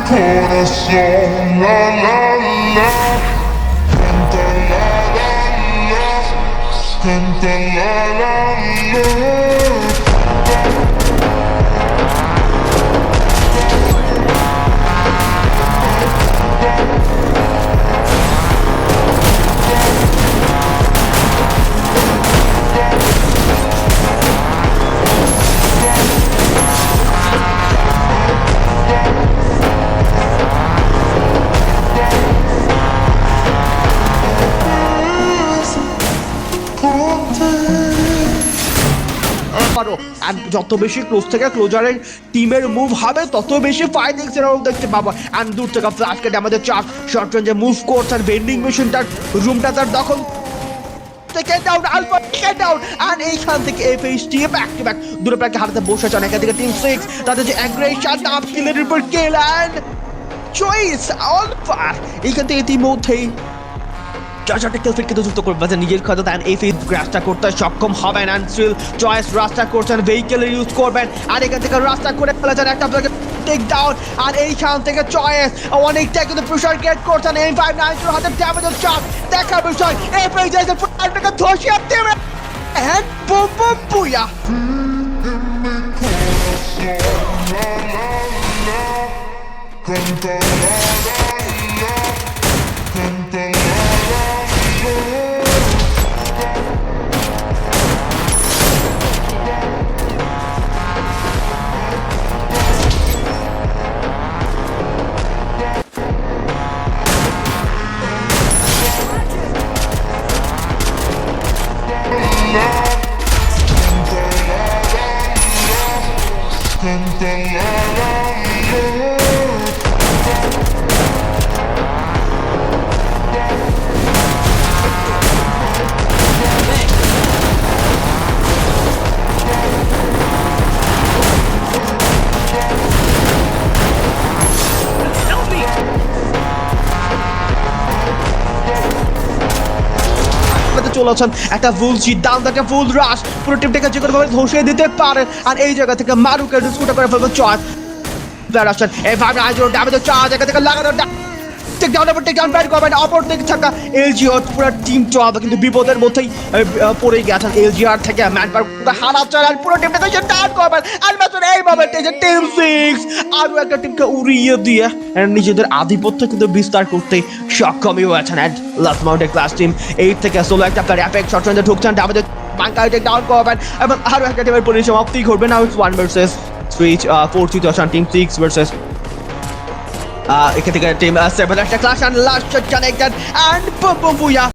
corazón, la la la, canta la la la, canta la la la. আর যত বেশি close থেকে ক্লোজারের টিমের move হবে তত বেশি ফাইটিংস এর দেখতে পাবো। আর দূর থেকে ফ্ল্যাশ কেটে আমাদের চাক শর্ট রেঞ্জে মুভ করছে আর ভেন্ডিং মেশিনটার রুমটা তার দখল থেকে ডাউন আলফা থেকে ডাউন। আর এইখান থেকে এফএইচটি ব্যাক টু ব্যাক দুটো প্লেয়ারকে হারাতে বসেছে। এখান থেকে টিম 6 তাদের যে অ্যাগ্রেশন আপ কিলের উপর কিল এন্ড চয়েস আলফা এইখান থেকে ইতিমধ্যেই চারটা কিল ফিট কিন্তু যুক্ত করবে নিজের খাতা দেন এই ফিট রাস্তা করতে সক্ষম হবেন। অ্যান্ড স্টিল চয়েস রাস্তা করছেন ভেহিকেলের ইউজ করবেন আর এখান থেকে রাস্তা করে ফেলেছেন একটা টেক ডাউন। আর এইখান থেকে চয়েস অনেকটা কিন্তু প্রেসার ক্রিয়েট করছেন এই 590 হাতে ড্যামেজের শট দেখা বিষয় এই পেজের পুরোটাকে ধসিয়ে দেবে এন্ড বুম বুম বুয়া। Canta la la la, canta la la la. Canta la la la. চলেছেন একটা ফুল সিদ্ধান্ত একটা ফুল রাশ পুরো টিমটাকে যে কোনো ভাবে ধসিয়ে দিতে পারে। আর এই জায়গা থেকে মারুকে ডিসকুটা করে ফেলবে চয়েস প্লেয়ার আসছেন এই ভাবে আজও ড্যামেজ চার জায়গা থেকে লাগানো take down over take down bat করবেন অপর দিকে থাকা এলজিআর পুরো টিম টপ কিন্তু বিপদের মধ্যেই পড়ে গেছেন। এলজিআর থেকে ম্যান পাওয়ার হারাচ্ছেন আর পুরো টিমটাকে যে ডাউন করবেন আর মাত্র এইভাবে টিম 6 আরও একটা টিমকে উড়িয়ে দিয়ে নিজেদের আধিপত্য কিন্তু বিস্তার করতে সক্ষমই হয়েছেন। And last mounted class team 8 থেকে সোলো একটা প্লেয়ার অ্যাপেক্স শট রেঞ্জে ঢুকছেন আমাদের বাঙ্কার টেক ডাউন করবেন এবং আরও একটা টিমের পরিসমাপ্তি করবেন। Now it's 1 versus 3 4 situation team 6 versus এখান থেকে টিম 7 একটা class and last shot connected and boom boom বুয়া